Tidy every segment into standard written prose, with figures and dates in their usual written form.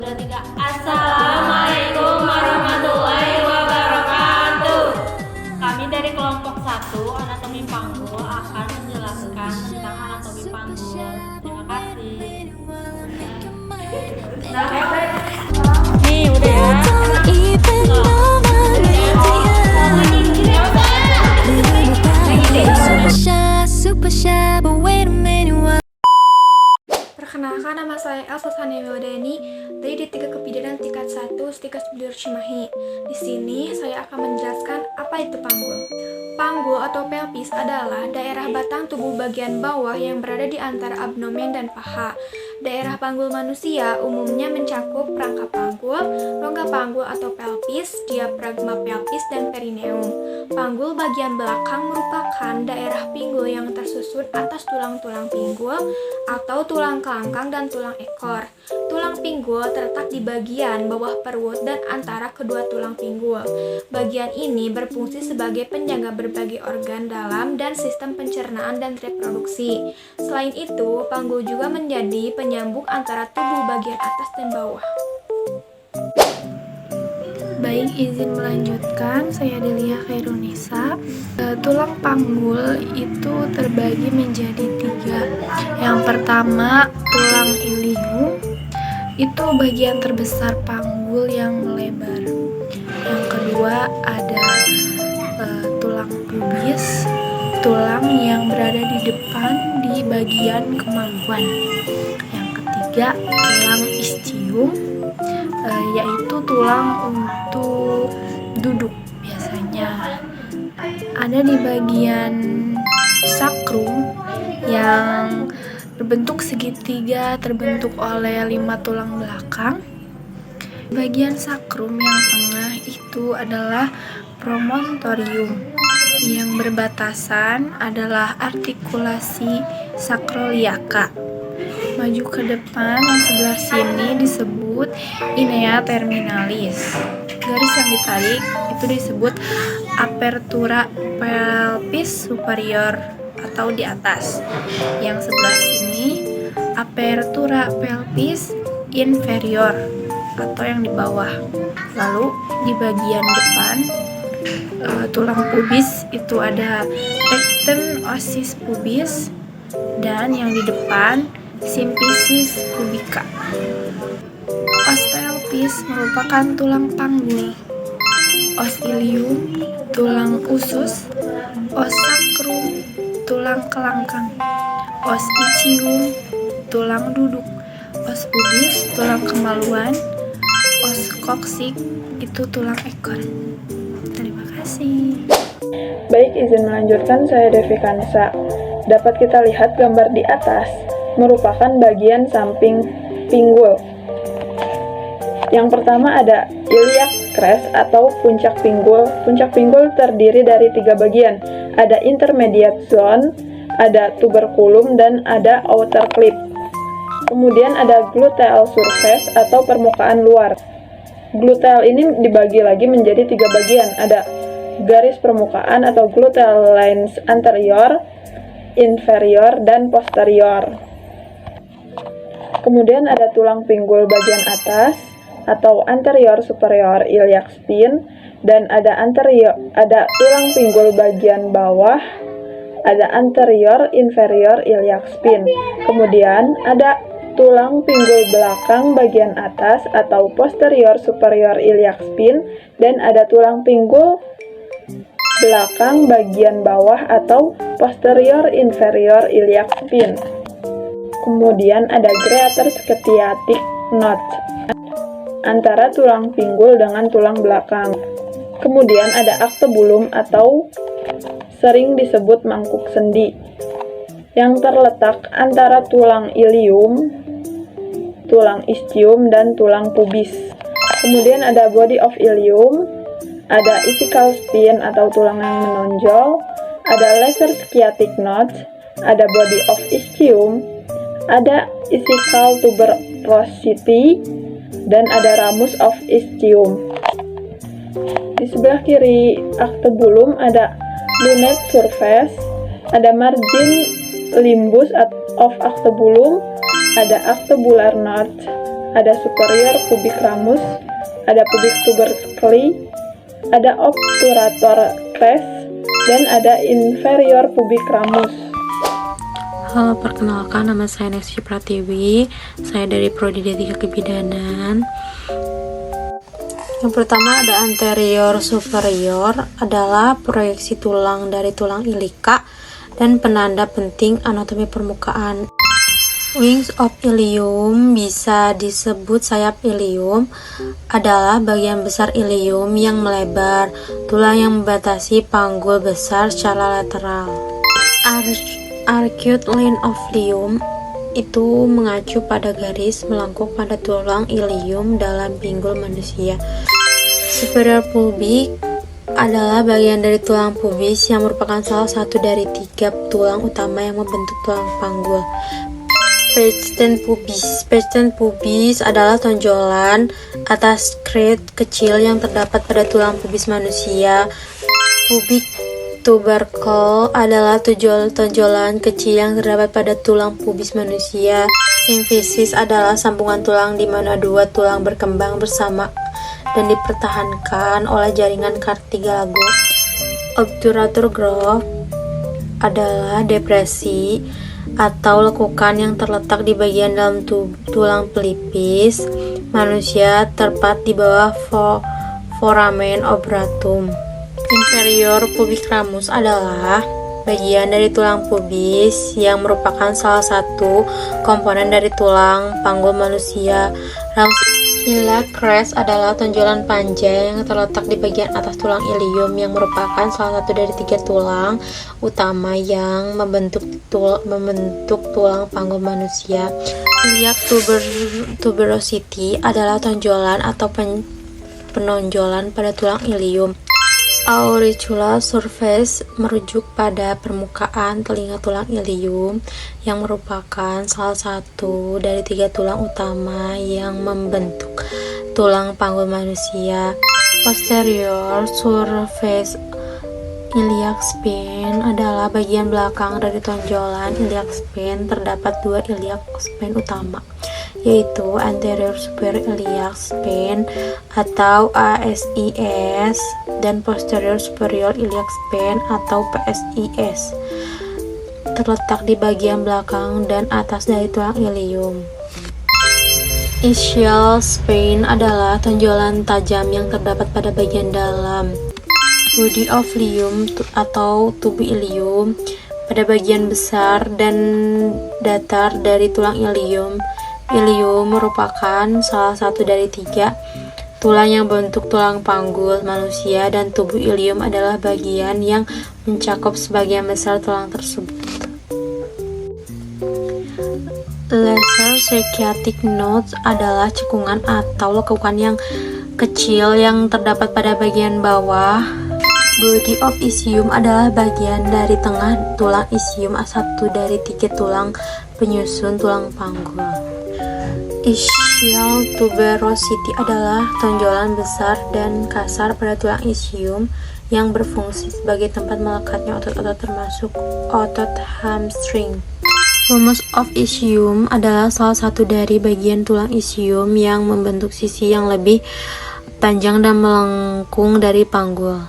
Udah tiga. Assalamualaikum warahmatullahi wabarakatuh. Kami dari kelompok 1 anatomi panggul akan menjelaskan tentang anatomi panggul. Terima kasih. Nih udah ya. Perkenalkan, nama saya Elsa Sania Wildani dari D3 Kebidanan tingkat 1 Stikes Bidur Cimahi. Di sini saya akan menjelaskan apa itu panggul. Panggul atau pelvis adalah daerah batang tubuh bagian bawah yang berada di antara abdomen dan paha. Daerah panggul manusia umumnya mencakup rangka panggul, rongga panggul atau pelvis, diafragma pelvis, dan perineum. Panggul bagian belakang merupakan daerah pinggul yang tersusun atas tulang-tulang pinggul atau tulang kelangkang dan tulang ekor. Tulang pinggul terletak di bagian bawah perut dan antara kedua tulang pinggul. Bagian ini berfungsi sebagai penjaga berbagai organ dalam dan sistem pencernaan dan reproduksi. Selain itu, panggul juga menjadi penyambung antara tubuh bagian atas dan bawah. Baik, izin melanjutkan. Saya Delia Khairunisa. Tulang panggul itu terbagi menjadi 3. Yang pertama, tulang ilium. Itu bagian terbesar panggul yang melebar. Yang kedua, ada tulang pubis, tulang yang berada di depan di bagian kemaluan. Yang ketiga, tulang ischium, yaitu tulang untuk duduk biasanya. Ada di bagian sakrum yang berbentuk segitiga terbentuk oleh 5 tulang belakang. Bagian sakrum yang tengah itu adalah promontorium. Yang berbatasan adalah artikulasi sakroliaka. Maju ke depan, yang sebelah sini disebut inea terminalis. Garis yang ditarik itu disebut apertura pelvis superior atau di atas. Yang sebelah sini apertura pelvis inferior atau yang di bawah. Lalu di bagian depan tulang pubis itu ada tectum ossis pubis, dan yang di depan symphysis pubica. Os pelvis merupakan tulang panggul. Os ilium, tulang usus. Os sacrum, tulang kelangkang. Os ischium, tulang duduk. Os pubis, tulang kemaluan. Os coccyx itu tulang ekor. Terima kasih. Baik, izin melanjutkan. Saya Devi Kansa. Dapat kita lihat gambar di atas merupakan bagian samping pinggul. Yang pertama ada iliac crest atau puncak pinggul. Puncak pinggul terdiri dari 3 bagian. Ada intermediate zone, ada tuberculum, dan ada outer clip. Kemudian ada gluteal surface atau permukaan luar. Gluteal ini dibagi lagi menjadi 3 bagian. Ada garis permukaan atau gluteal lines anterior, inferior, dan posterior. Kemudian ada tulang pinggul bagian atas atau anterior superior iliac spine, dan ada tulang pinggul bagian bawah, ada anterior inferior iliac spine. Kemudian ada tulang pinggul belakang bagian atas atau posterior superior iliac spine, dan ada tulang pinggul belakang bagian bawah atau posterior inferior iliac spine. Kemudian ada greater sciatic notch antara tulang pinggul dengan tulang belakang. Kemudian ada actebulum atau sering disebut mangkuk sendi yang terletak antara tulang ilium, tulang ischium, dan tulang pubis. Kemudian ada body of ilium, ada ischial spine atau tulang yang menonjol, ada lesser sciatic notch, ada body of ischium, ada ischial tuberosity, dan ada ramus of ischium. Di sebelah kiri actebulum ada lunate surface, ada margin limbus of actebulum, ada actebular notch, ada superior pubic ramus, ada pubic tubercle, ada obturator crest, dan ada inferior pubic ramus. Halo, perkenalkan, nama saya Neksi Pratiwi. Saya dari Prodi D3 Kebidanan. Yang pertama ada anterior superior, adalah proyeksi tulang dari tulang ilika dan penanda penting anatomi permukaan. Wings of ilium, bisa disebut sayap ilium, adalah bagian besar ilium yang melebar, tulang yang membatasi panggul besar secara lateral. Arcuate line of ilium itu mengacu pada garis melengkung pada tulang ilium dalam pinggul manusia. Superior pubic adalah bagian dari tulang pubis yang merupakan salah satu dari 3 tulang utama yang membentuk tulang panggul. Pecten pubis adalah tonjolan atas crest kecil yang terdapat pada tulang pubis manusia. Pubic tubercle adalah tonjolan kecil yang terdapat pada tulang pubis manusia. Symphysis adalah sambungan tulang di mana 2 tulang berkembang bersama dan dipertahankan oleh jaringan cartilago. Obturator groove adalah depresi atau lekukan yang terletak di bagian dalam tulang pelipis manusia tepat di bawah foramen obratum. Inferior pubic ramus adalah bagian dari tulang pubis yang merupakan salah satu komponen dari tulang panggul manusia. Ramus iliac crest adalah tonjolan panjang yang terletak di bagian atas tulang ilium yang merupakan salah satu dari 3 tulang utama yang membentuk tulang panggul manusia. Iliac tuberosity adalah tonjolan atau penonjolan pada tulang ilium. Auricular surface merujuk pada permukaan telinga tulang ilium yang merupakan salah satu dari 3 tulang utama yang membentuk tulang panggul manusia. Posterior surface iliac spine adalah bagian belakang dari tonjolan iliac spine. Terdapat 2 iliac spine utama, yaitu anterior superior iliac spine atau ASIS dan posterior superior iliac spine atau PSIS, terletak di bagian belakang dan atas dari tulang ilium. Ischial spine adalah tonjolan tajam yang terdapat pada bagian dalam body of ilium atau tubuh ilium pada bagian besar dan datar dari tulang ilium. Ilium merupakan salah satu dari 3 tulang yang membentuk tulang panggul manusia, dan tubuh ilium adalah bagian yang mencakup sebagian besar tulang tersebut. Lesser sciatic nodes adalah cekungan atau lekukan yang kecil yang terdapat pada bagian bawah. Body of ischium adalah bagian dari tengah tulang ischium, satu dari 3 tulang penyusun tulang panggul. Ischial tuberosity adalah tonjolan besar dan kasar pada tulang ischium yang berfungsi sebagai tempat melekatnya otot-otot termasuk otot hamstring. Humerus of ischium adalah salah satu dari bagian tulang ischium yang membentuk sisi yang lebih panjang dan melengkung dari panggul.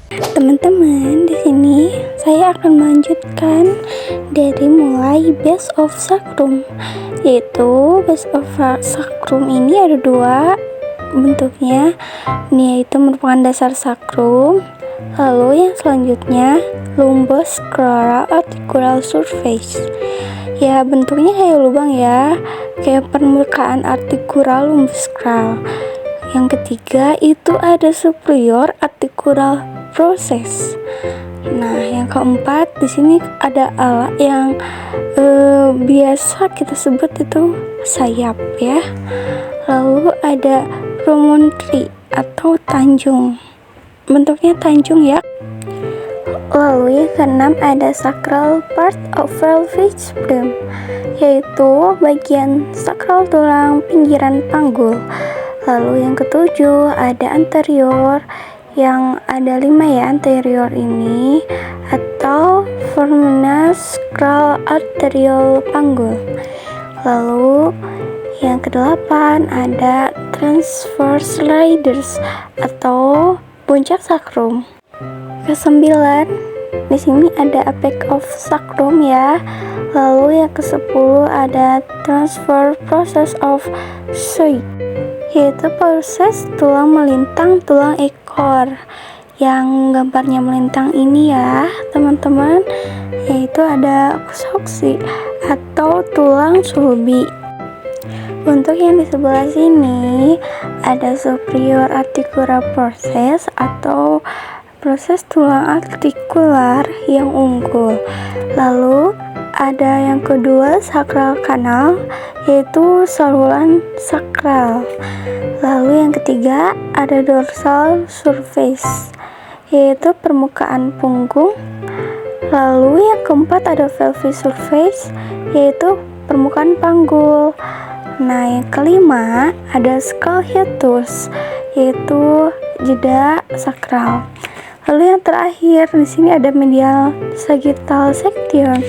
Teman-teman, di sini saya akan melanjutkan dari mulai base of sacrum, yaitu base of sacrum ini ada 2 bentuknya, ini yaitu merupakan dasar sacrum. Lalu yang selanjutnya lumbosacral articular surface, ya bentuknya kayak lubang ya, kayak permukaan artikural lumbosacral. Yang ketiga itu ada superior articular process. Nah, yang keempat di sini ada alat yang biasa kita sebut itu sayap ya. Lalu ada promontory atau tanjung. Bentuknya tanjung ya. Lalu yang keenam ada sacral part of pelvic bone, yaitu bagian sakral tulang pinggiran panggul. Lalu yang ketujuh ada anterior, yang ada 5 ya anterior ini, atau foramen sacral arterial panggul. Lalu Yang kedelapan ada transverse riders atau puncak sakrum. Kesembilan, di sini ada apex of sacrum ya. Lalu yang ke-10 ada transfer process of Shoik, yaitu proses tulang melintang tulang ekor. Yang gambarnya melintang ini ya teman-teman, yaitu ada koksi atau tulang sulbi. Untuk yang di sebelah sini ada superior articular process atau proses tulang artikular yang unggul. Lalu ada yang kedua sacral canal, yaitu saluran sakral. Lalu yang ketiga ada dorsal surface, yaitu permukaan punggung. Lalu yang keempat ada pelvic surface, yaitu permukaan panggul. Nah, yang kelima ada skull hiatus, yaitu jeda sakral. Lalu yang terakhir di sini ada medial sagittal section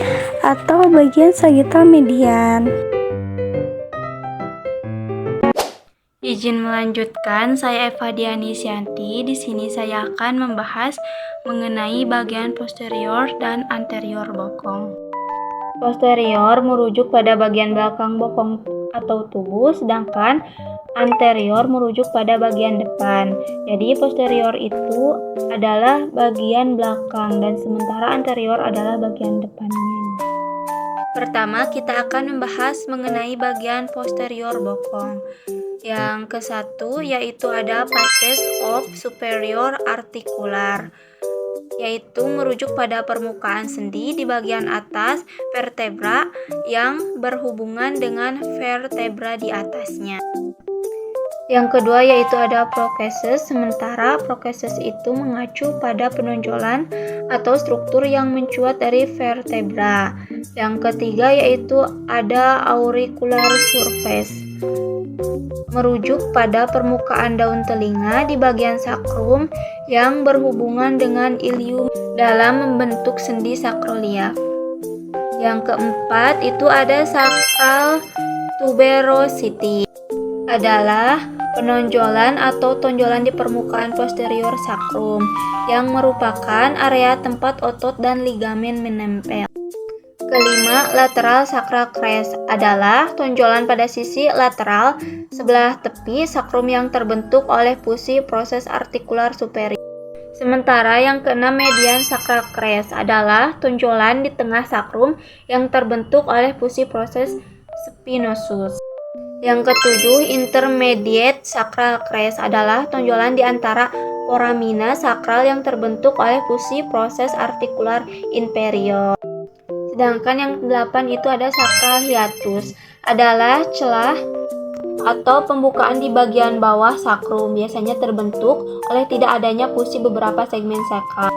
atau bagian sagittal median. Izin melanjutkan, saya Eva Diani Sianti. Di sini saya akan membahas mengenai bagian posterior dan anterior bokong. Posterior merujuk pada bagian belakang bokong atau tubuh, sedangkan anterior merujuk pada bagian depan. Jadi posterior itu adalah bagian belakang dan sementara anterior adalah bagian depannya. Pertama, kita akan membahas mengenai bagian posterior bokong. Yang ke-1 yaitu ada patches of superior articular, yaitu merujuk pada permukaan sendi di bagian atas vertebra yang berhubungan dengan vertebra di atasnya. Yang kedua yaitu ada prokeses, sementara prokeses itu mengacu pada penonjolan atau struktur yang mencuat dari vertebra. Yang ketiga yaitu ada auricular surface, merujuk pada permukaan daun telinga di bagian sakrum yang berhubungan dengan ilium dalam membentuk sendi sakroliak. Yang keempat itu ada sacral tuberosity, adalah penonjolan atau tonjolan di permukaan posterior sakrum yang merupakan area tempat otot dan ligamen menempel. Kelima, lateral sacral crest adalah tonjolan pada sisi lateral sebelah tepi sakrum yang terbentuk oleh fusi proses artikular superior. Sementara yang keenam, median sacral crest adalah tonjolan di tengah sakrum yang terbentuk oleh fusi proses spinosus. Yang ketujuh, intermediate sacral crest adalah tonjolan di antara foramina sakral yang terbentuk oleh fusi proses artikular inferior. Sedangkan yang ke-8 itu ada sacral hiatus, adalah celah atau pembukaan di bagian bawah sakrum, biasanya terbentuk oleh tidak adanya fusi beberapa segmen sakral.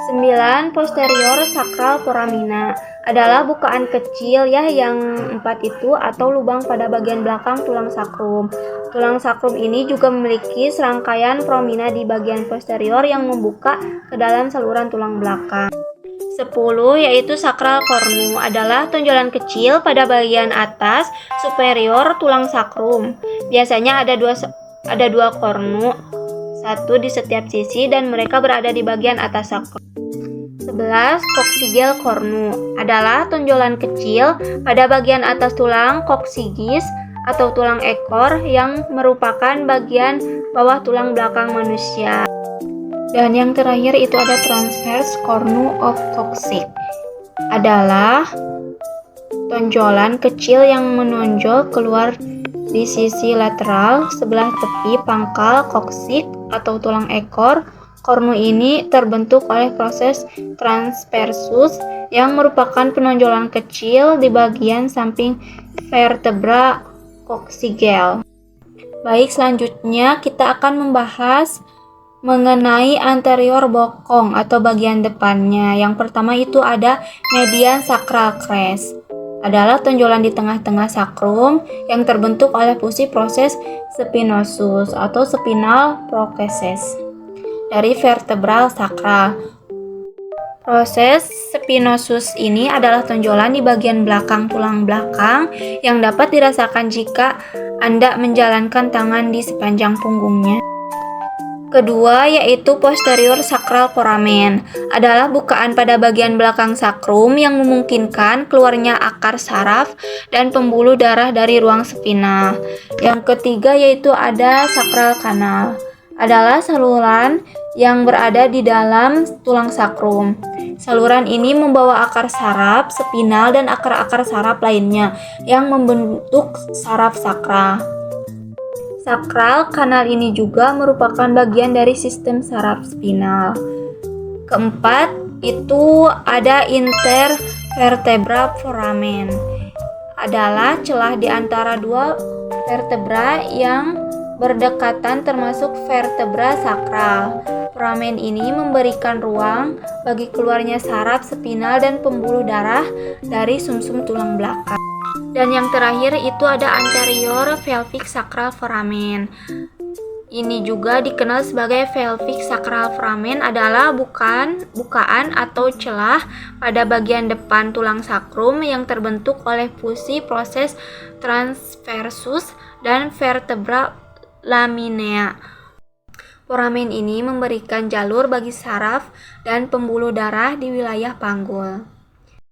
9. Posterior sacral foramina adalah bukaan kecil ya, yang 4 itu atau lubang pada bagian belakang tulang sakrum. Tulang sakrum ini juga memiliki serangkaian foramina di bagian posterior yang membuka ke dalam saluran tulang belakang. 10. Yaitu sacral cornu, adalah tonjolan kecil pada bagian atas superior tulang sakrum. Biasanya ada dua cornu, satu di setiap sisi, dan mereka berada di bagian atas sakrum. 11. Coccygeal cornu, adalah tonjolan kecil pada bagian atas tulang coccygeus atau tulang ekor yang merupakan bagian bawah tulang belakang manusia. Dan yang terakhir itu ada transverse cornu of coccyx, adalah tonjolan kecil yang menonjol keluar di sisi lateral sebelah tepi pangkal coccyx atau tulang ekor. Cornu ini terbentuk oleh proses transversus yang merupakan penonjolan kecil di bagian samping vertebra coccygeal. Baik, selanjutnya kita akan membahas mengenai anterior bokong atau bagian depannya. Yang pertama itu ada median sacral crest, adalah tonjolan di tengah-tengah sakrum yang terbentuk oleh fusi proses spinosus atau spinal prokeses dari vertebral sakral. Proses spinosus ini adalah tonjolan di bagian belakang tulang belakang yang dapat dirasakan jika Anda menjalankan tangan di sepanjang punggungnya. Kedua yaitu posterior sacral foramen, adalah bukaan pada bagian belakang sakrum yang memungkinkan keluarnya akar saraf dan pembuluh darah dari ruang spinal. Yang ketiga yaitu ada sacral canal, adalah saluran yang berada di dalam tulang sakrum. Saluran ini membawa akar saraf, spinal, dan akar-akar saraf lainnya yang membentuk saraf sakral. Sakral kanal ini juga merupakan bagian dari sistem saraf spinal. Keempat, itu ada intervertebral foramen, adalah celah di antara dua vertebra yang berdekatan termasuk vertebra sakral. Foramen ini memberikan ruang bagi keluarnya saraf, spinal, dan pembuluh darah dari sumsum tulang belakang. Dan yang terakhir itu ada anterior pelvic sacral foramen. Ini juga dikenal sebagai pelvic sacral foramen, adalah bukaan atau celah pada bagian depan tulang sakrum yang terbentuk oleh fusi proses transversus dan vertebra laminea. Foramen ini memberikan jalur bagi saraf dan pembuluh darah di wilayah panggul.